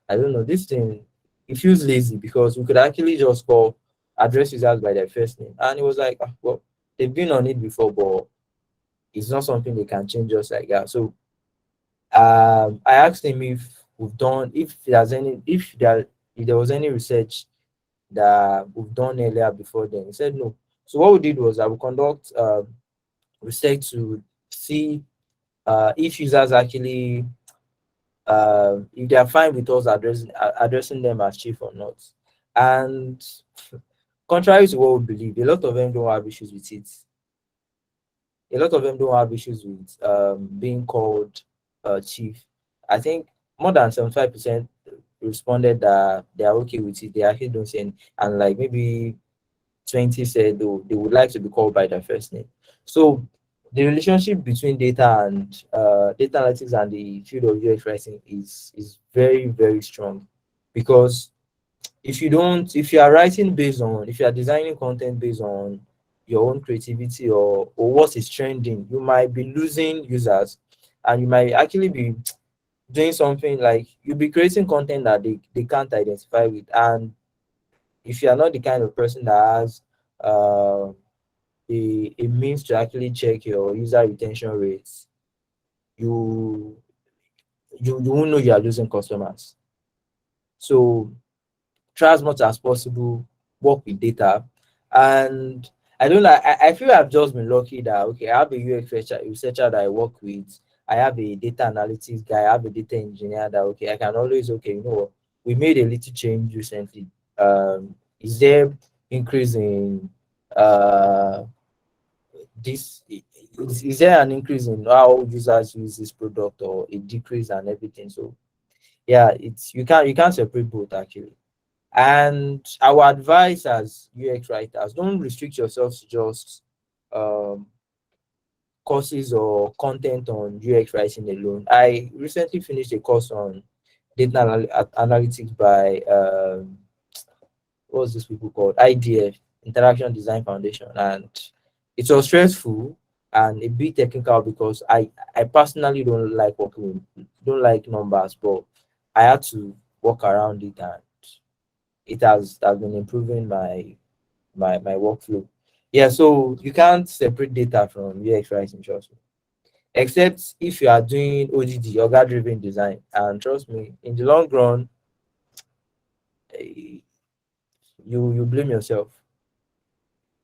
S2: I don't know, this thing it feels lazy because we could actually just call address users by their first name. And it was like, "Ah, well, they've been on it before, but it's not something they can change just like that." So I asked him if we've done if there was any research that we've done earlier before then. He said no. So what we did was I will conduct research to see if users actually if they are fine with us addressing them as chief or not. And contrary to what we believe, a lot of them don't have issues with it. A lot of them don't have issues with being called chief. I think more than 75% responded that they are okay with it. They actually don't see any, and like maybe 20 said they would like to be called by their first name. So the relationship between data analytics and the field of UX writing is very, very strong because if you are writing based on if you are designing content based on your own creativity or what is trending, you might be losing users and you might actually be doing something like you'll be creating content that they can't identify with. And if you are not the kind of person that has uh, a means to actually check your user retention rates, you you won't know you are losing customers. So try as much as possible, work with data. And I don't know, I feel I've just been lucky that okay, I have a researcher that I work with, I have a data analytics guy, I have a data engineer that okay, I can always okay, you know what, we made a little change recently. Is there increase in this is there an increase in how users use this product or a decrease and everything? So yeah, it's you can't separate both actually. And our advice as UX writers, don't restrict yourself to just um, courses or content on UX writing alone. I recently finished a course on analytics by what's this people called IDF, Interaction Design Foundation, and it was stressful and a bit technical because I personally don't like numbers, but I had to work around it and it has been improving my workflow. Yeah, so you can't separate data from UX writing, trust me. Except if you are doing ODD, organ driven design. And trust me, in the long run, eh, you blame yourself.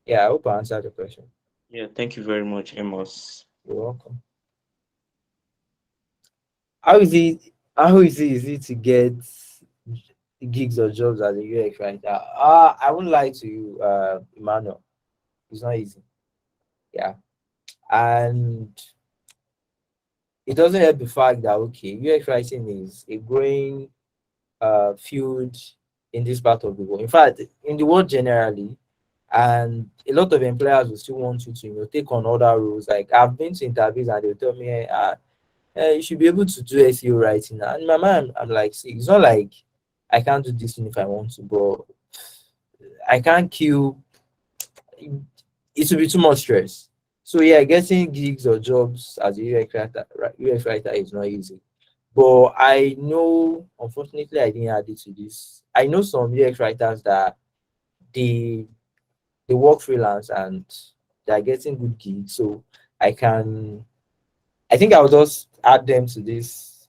S2: Yeah, I hope I answered the question.
S7: Yeah, thank you very much, Amos.
S2: You're welcome. How is it how easy is it to get gigs or jobs as a UX writer? I won't lie to you, Emmanuel. It's not easy. Yeah. And it doesn't help the fact that okay, UX writing is a growing field in this part of the world. In fact, in the world generally, and a lot of employers will still want you to take on other roles. Like I've been to interviews and they'll tell me, hey, you should be able to do SEO writing. And in my mind, I'm like, see, it's not like I can't do this thing if I want to, but I can't kill. It will be too much stress. So yeah, getting gigs or jobs as a UX writer is not easy. But I know, unfortunately, I didn't add it to this. I know some UX writers that they they work freelance and they're getting good gigs. So I can, I think I'll just add them to this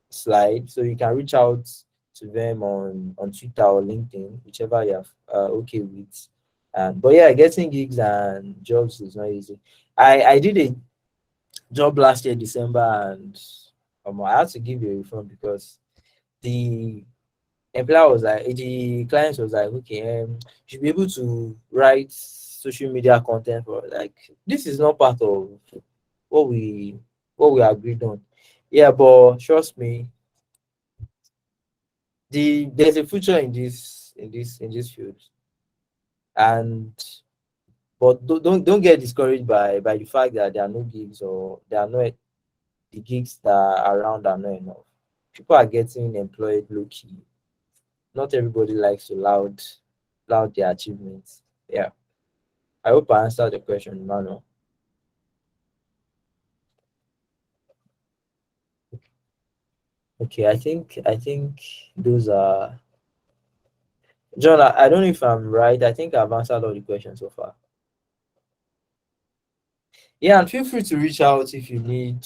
S2: slide, so you can reach out to them on Twitter or LinkedIn, whichever you're okay with. But yeah, getting gigs and jobs is not easy. I did a job last year December, and I had to give you a refund because the employer was like, the client was like, okay, you should be able to write social media content for, like, this is not part of what we what we agreed on. Yeah, but trust me, there's a future in this field, and but don't get discouraged by the fact that there are no gigs, or there are no, the gigs that are around are not enough. People are getting employed low key. Not everybody likes to loud their achievements. Yeah. I hope I answered the question, Manuel. Okay, I think those are John. I don't know if I'm right. I think I've answered all the questions so far. Yeah, and feel free to reach out if you need.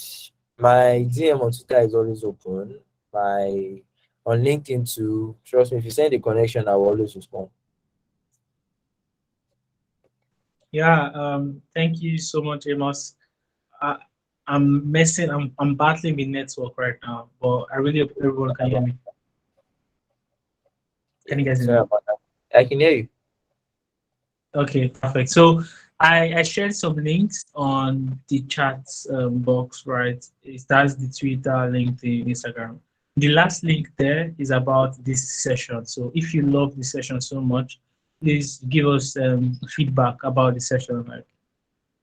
S2: My DM on Twitter is always open. My on LinkedIn too. Trust me, if you send a connection, I will always respond.
S1: Yeah, thank you so much, Amos. I, I'm battling with network right now, but I really hope everyone can hear me. Can you guys hear
S2: Sorry
S1: me?
S2: about that. I can hear you.
S1: Okay, perfect. So I shared some links on the chat box, right? That's the Twitter, LinkedIn, Instagram. The last link there is about this session. So if you love the session so much, please give us feedback about the session, right?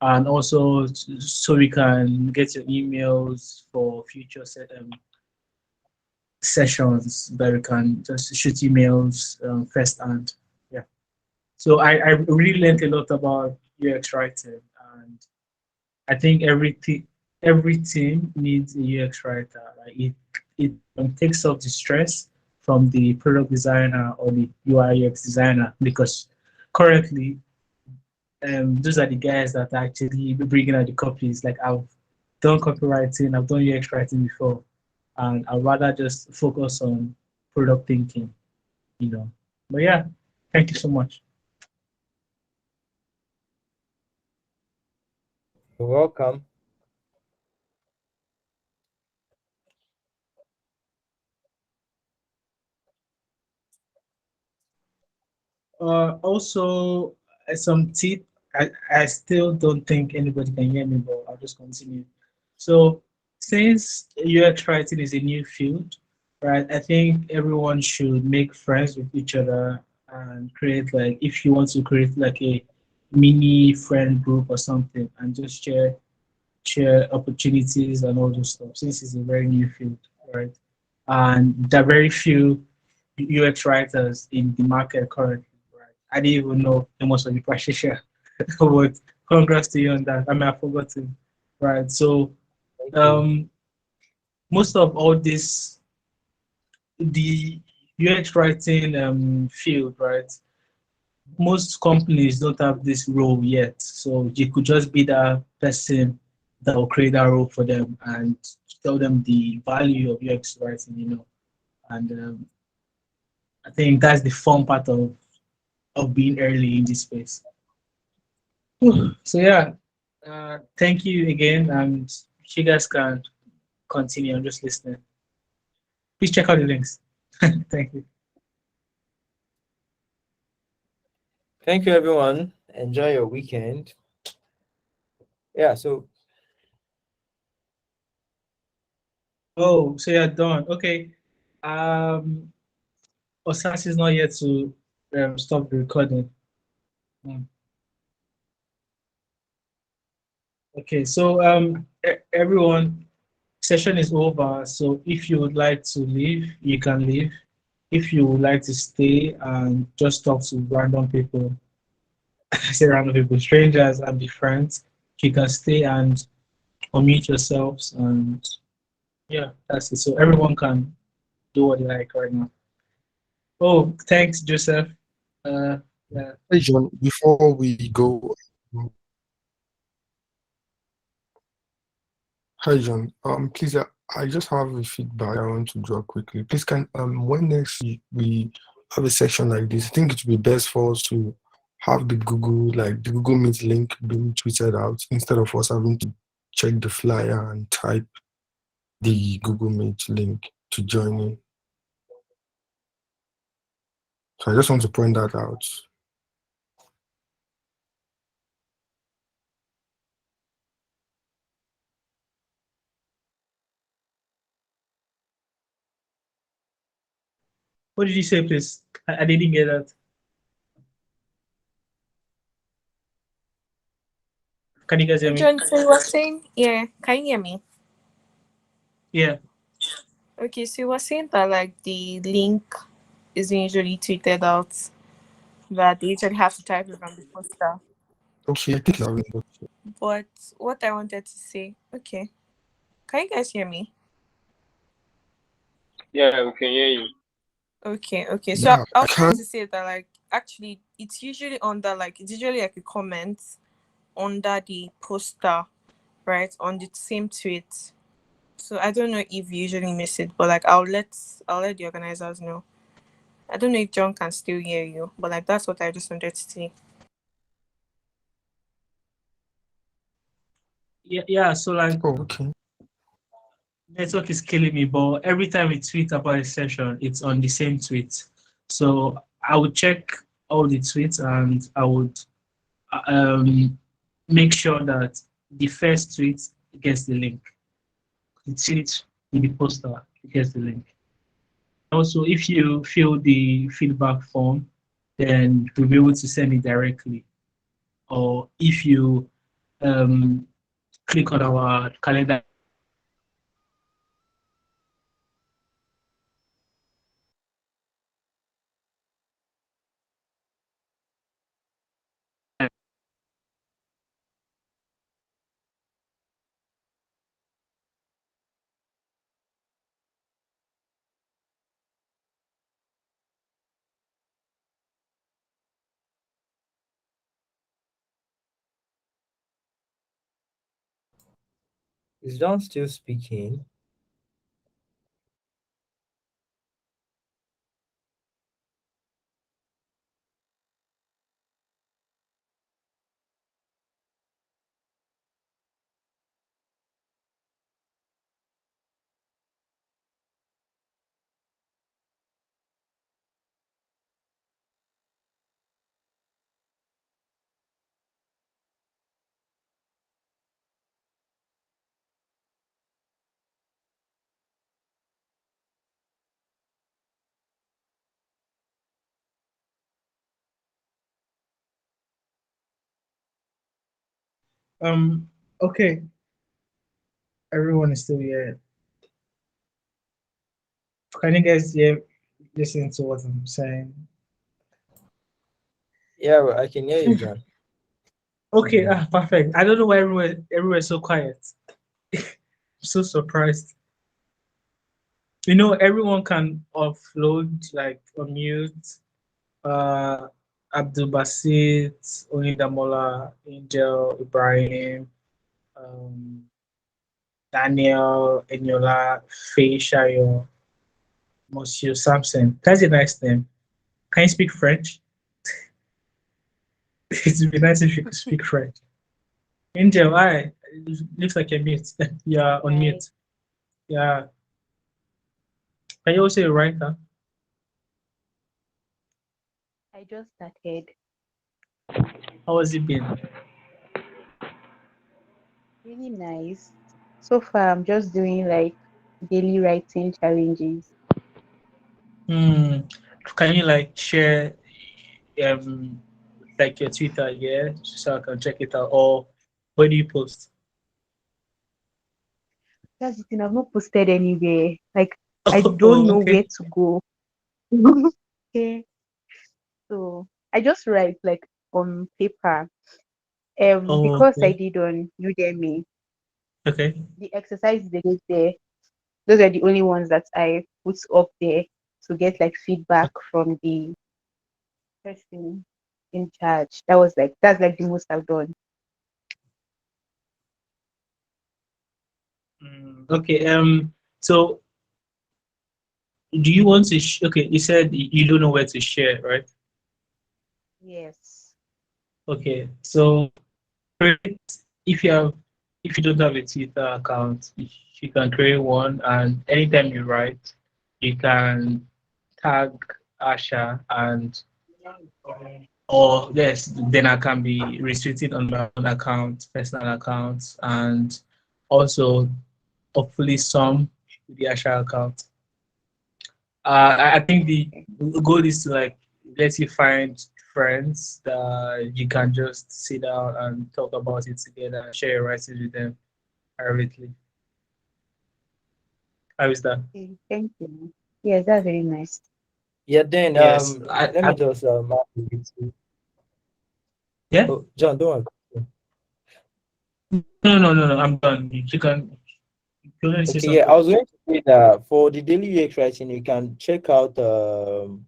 S1: And also so we can get your emails for future sessions that we can just shoot emails first, and yeah. So I really learned a lot about UX writing, and I think every team needs a UX writer. Like it takes off the stress from the product designer or the UI UX designer, because currently those are the guys that are actually bringing out the copies. Like I've done copywriting, I've done UX writing before, and I'd rather just focus on product thinking, you know. But yeah, thank you so much.
S2: You're welcome.
S1: Also, some tip. I still don't think anybody can hear me, but I'll just continue. So, since UX writing is a new field, right? I think everyone should make friends with each other and create, like, if you want to create like a mini friend group or something, and just share opportunities and all those stuff. Since it's a very new field, right? And there are very few UX writers in the market currently. Right? I didn't even know most of the practitioner. But congrats to you on that. I mean, I forgot to. Right. So
S2: Thank you.
S1: um, most of all this, the UX writing field, right? Most companies don't have this role yet. So you could just be that person that will create that role for them and tell them the value of UX writing. And I think that's the fun part of being early in this space. So yeah, thank you again, and you guys can continue. I'm just listening. Please check out the links. Thank you.
S2: Thank you, everyone. Enjoy your weekend. Yeah, so
S1: Oh, so you're done. Okay. Um, Osas is not yet to stop the recording. Hmm. Okay, so everyone, session is over. So if you would like to leave, you can leave. If you would like to stay and just talk to random people, say random people, strangers, and be friends, you can stay and unmute yourselves and Yeah, that's it. So everyone can do what they like right now. Oh, thanks, Joseph. Yeah.
S8: Hey John, before we go, hi John. Please, I just have a feedback I want to draw quickly. Please, can when next we have a section like this, I think it would be best for us to have the Google Meet link being tweeted out instead of us having to check the flyer and type the Google Meet link to join in. So I just want to point that out.
S1: What did you say, please? I didn't get that. Can you guys hear me?
S9: John, so you were saying, yeah, can you hear me?
S1: Yeah.
S9: Okay, so you were saying that like the link is usually tweeted out, that they usually have to type it from the poster.
S8: Okay, I think I'll
S9: But what I wanted to say, okay, can you guys hear me?
S10: Yeah, we can hear you.
S9: Okay. So
S8: yeah,
S9: I
S8: I
S9: was trying
S8: can't.
S9: to say that like actually it's usually under like it's usually like a comment under the poster, right? On the same tweet. So I don't know if you usually miss it, but like I'll let the organizers know. I don't know if John can still hear you, but like that's what I just wanted to say.
S1: Yeah. So like
S8: Oh, okay.
S1: network is killing me, but every time we tweet about a session, it's on the same tweet. So I would check all the tweets and I would um, make sure that the first tweet gets the link. The tweet in the poster gets the link. Also, if you fill the feedback form, then you'll be able to send it directly. Or if you um, click on our calendar,
S2: Is John still speaking?
S1: um, okay, everyone is still here. Can you guys hear, listen to what I'm saying?
S2: Yeah, well, I can hear you, John.
S1: Okay, perfect. I don't know why everywhere is so quiet. I'm so surprised. You know, everyone can offload, like unmute. Abdul Basit, Onidamola, Angel, Ibrahim, um, Daniel, Eniola, Faye Shayo, Monsieur Samson. That's a nice name. Can you speak French? It would be nice if you could speak French. Angel, hi. It looks like you're mute. You're on
S4: Hi.
S1: mute. Yeah. Can you also write that?
S4: I just started.
S1: How has it been?
S4: Really nice. So far, I'm just doing like daily writing challenges.
S1: Hmm. Can you like share um like your Twitter, yeah, so I can check it out? Or where do you post?
S4: That's the thing. I've not posted anywhere. Like I don't
S1: Oh,
S4: know where
S1: okay.
S4: to go. Okay. So I just write like on paper.
S1: Oh,
S4: Because I
S1: okay.
S4: did on Udemy,
S1: Okay.
S4: the exercise they did there, those are the only ones that I put up there to get like feedback from the person in charge. That's like the most I've done.
S1: Okay. So do you want to? Okay, you said you don't know where to share, right?
S4: Yes.
S1: Okay. So create- if you have, if you don't have a Twitter account, you can create one, and anytime you write, you can tag Asha, and or yes, then I can be restricted on my own account, personal accounts, and also hopefully some with the Asha account. I think the goal is to like let you find friends that you can just sit down and talk about it together and share your writings with them privately. How is that?
S4: Okay, thank you. Yes, that's very nice.
S2: Yeah, then
S1: Yes.
S2: let me just ask you this.
S1: Yeah.
S2: Oh, John, don't worry.
S1: No. I'm done. You can say
S2: Okay, yeah, I
S1: something.
S2: was going to say that for the daily UX writing, you can check out the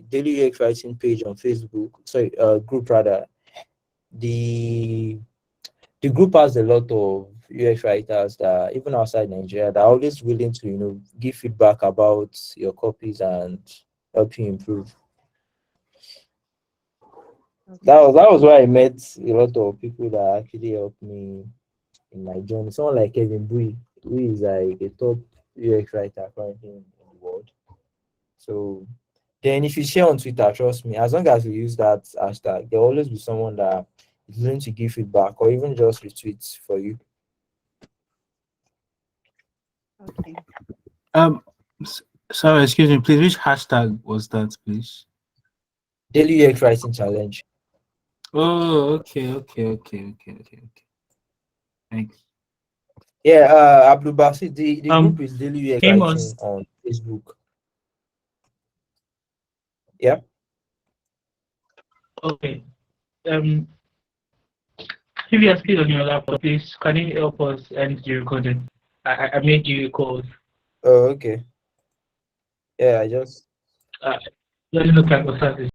S2: daily UX writing page on Facebook. Sorry, group rather. The the group has a lot of UX writers that even outside Nigeria that are always willing to give feedback about your copies and help you improve.
S4: Okay.
S2: That was where I met a lot of people that actually helped me in my journey. Someone like Kevin Bui, who is like a top UX writer currently in the world. So then if you share on Twitter, trust me, as long as you use that hashtag, there'll always be someone that is willing to give feedback or even just retweets for you.
S4: Okay.
S10: Um, sorry, excuse me, please. Which hashtag was that, please?
S2: Daily UX writing challenge.
S10: Oh, okay. Thanks.
S2: Yeah, Abdul Basit, the group is Daily UX writing
S1: Amos.
S2: on Facebook. Yeah.
S1: Okay. Um, if you are still on your laptop, please can you help us end the recording? I made you a call.
S2: Oh, okay. Yeah, I just
S1: Let me look at the